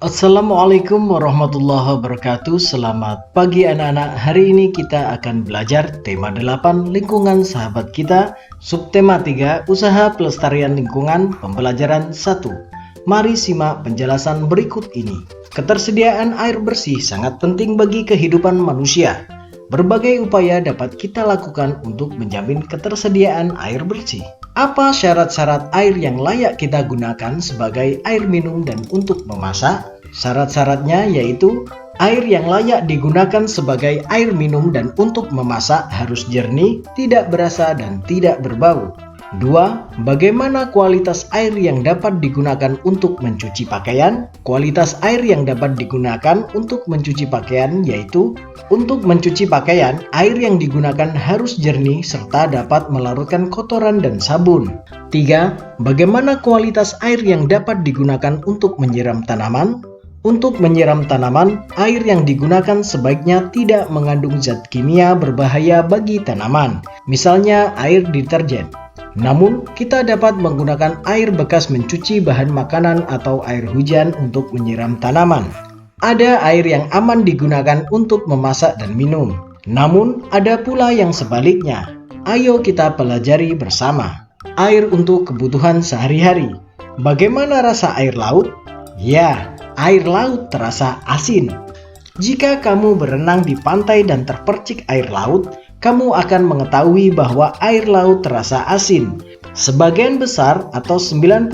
Assalamualaikum warahmatullahi wabarakatuh. Selamat pagi anak-anak. Hari ini kita akan belajar tema 8 lingkungan sahabat kita, subtema 3 usaha pelestarian lingkungan, pembelajaran 1. Mari simak penjelasan berikut ini. Ketersediaan air bersih sangat penting bagi kehidupan manusia. Berbagai upaya dapat kita lakukan untuk menjamin ketersediaan air bersih. Apa syarat-syarat air yang layak kita gunakan sebagai air minum dan untuk memasak? Syarat-syaratnya yaitu air yang layak digunakan sebagai air minum dan untuk memasak harus jernih, tidak berasa dan tidak berbau. 2. Bagaimana kualitas air yang dapat digunakan untuk mencuci pakaian? Kualitas air yang dapat digunakan untuk mencuci pakaian yaitu untuk mencuci pakaian, air yang digunakan harus jernih serta dapat melarutkan kotoran dan sabun. 3. Bagaimana kualitas air yang dapat digunakan untuk menyiram tanaman? Untuk menyiram tanaman, air yang digunakan sebaiknya tidak mengandung zat kimia berbahaya bagi tanaman, misalnya air deterjen. Namun, kita dapat menggunakan air bekas mencuci bahan makanan atau air hujan untuk menyiram tanaman. Ada air yang aman digunakan untuk memasak dan minum. Namun, ada pula yang sebaliknya. Ayo kita pelajari bersama. Air untuk kebutuhan sehari-hari. Bagaimana rasa air laut? Ya, air laut terasa asin. Jika kamu berenang di pantai dan terpercik air laut, kamu akan mengetahui bahwa air laut terasa asin. Sebagian besar atau 97%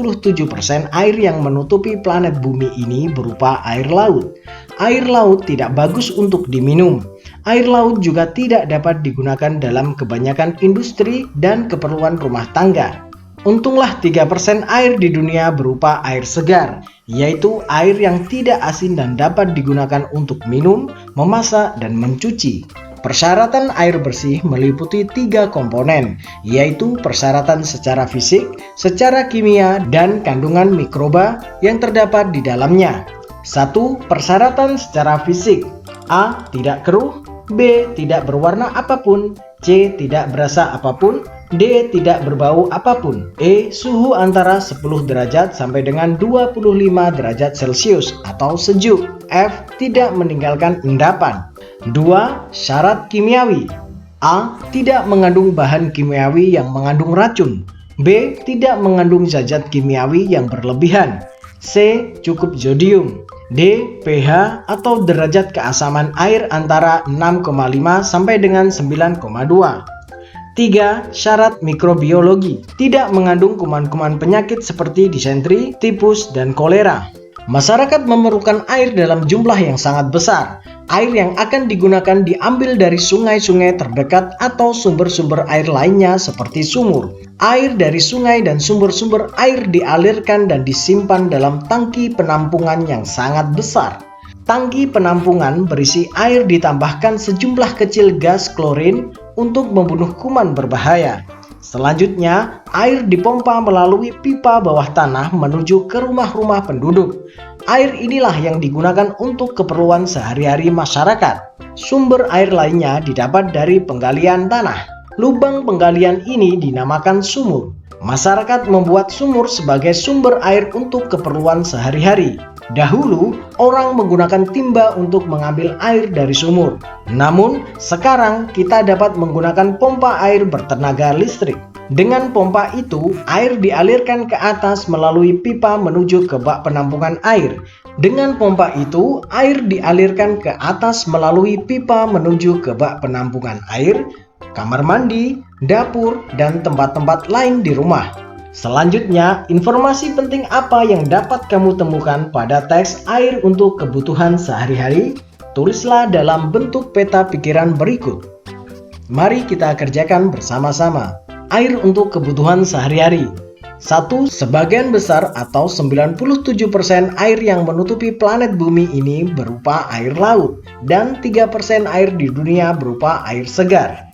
air yang menutupi planet bumi ini berupa air laut. Air laut tidak bagus untuk diminum. Air laut juga tidak dapat digunakan dalam kebanyakan industri dan keperluan rumah tangga. Untunglah 3% air di dunia berupa air segar, yaitu air yang tidak asin dan dapat digunakan untuk minum, memasak, dan mencuci. Persyaratan air bersih meliputi 3 komponen, yaitu persyaratan secara fisik, secara kimia, dan kandungan mikroba yang terdapat di dalamnya. 1. Persyaratan secara fisik. A. Tidak keruh. B. Tidak berwarna apapun. C. Tidak berasa apapun. D. Tidak berbau apapun. E. Suhu antara 10 derajat sampai dengan 25 derajat Celcius atau sejuk. F. Tidak meninggalkan endapan. 2. Syarat kimiawi. A. Tidak mengandung bahan kimiawi yang mengandung racun. B. Tidak mengandung zat kimiawi yang berlebihan. C. Cukup zodium. D. pH atau derajat keasaman air antara 6,5 sampai dengan 9,2. 3. Syarat mikrobiologi. Tidak mengandung kuman-kuman penyakit seperti disentri, tipus, dan kolera. Masyarakat memerlukan air dalam jumlah yang sangat besar. Air yang akan digunakan diambil dari sungai-sungai terdekat atau sumber-sumber air lainnya seperti sumur. Air dari sungai dan sumber-sumber air dialirkan dan disimpan dalam tangki penampungan yang sangat besar. Tangki penampungan berisi air ditambahkan sejumlah kecil gas klorin untuk membunuh kuman berbahaya. Selanjutnya, air dipompa melalui pipa bawah tanah menuju ke rumah-rumah penduduk. Air inilah yang digunakan untuk keperluan sehari-hari masyarakat. Sumber air lainnya didapat dari penggalian tanah. Lubang penggalian ini dinamakan sumur. Masyarakat membuat sumur sebagai sumber air untuk keperluan sehari-hari. Dahulu, orang menggunakan timba untuk mengambil air dari sumur. Namun, sekarang kita dapat menggunakan pompa air bertenaga listrik. Dengan pompa itu, air dialirkan ke atas melalui pipa menuju ke bak penampungan air. Dengan pompa itu, air dialirkan ke atas melalui pipa menuju ke bak penampungan air, kamar mandi, dapur, dan tempat-tempat lain di rumah. Selanjutnya, informasi penting apa yang dapat kamu temukan pada teks air untuk kebutuhan sehari-hari? Tulislah dalam bentuk peta pikiran berikut. Mari kita kerjakan bersama-sama. Air untuk kebutuhan sehari-hari. 1. Sebagian besar atau 97% air yang menutupi planet bumi ini berupa air laut dan 3% air di dunia berupa air segar.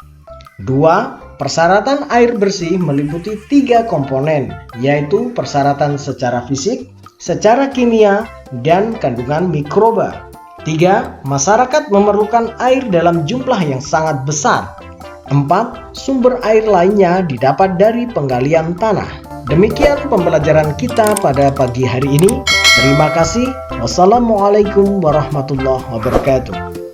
2. Persyaratan air bersih meliputi 3 komponen, yaitu persyaratan secara fisik, secara kimia, dan kandungan mikroba. 3. Masyarakat memerlukan air dalam jumlah yang sangat besar. 4. Sumber air lainnya didapat dari penggalian tanah. Demikian pembelajaran kita pada pagi hari ini. Terima kasih. Wassalamualaikum warahmatullahi wabarakatuh.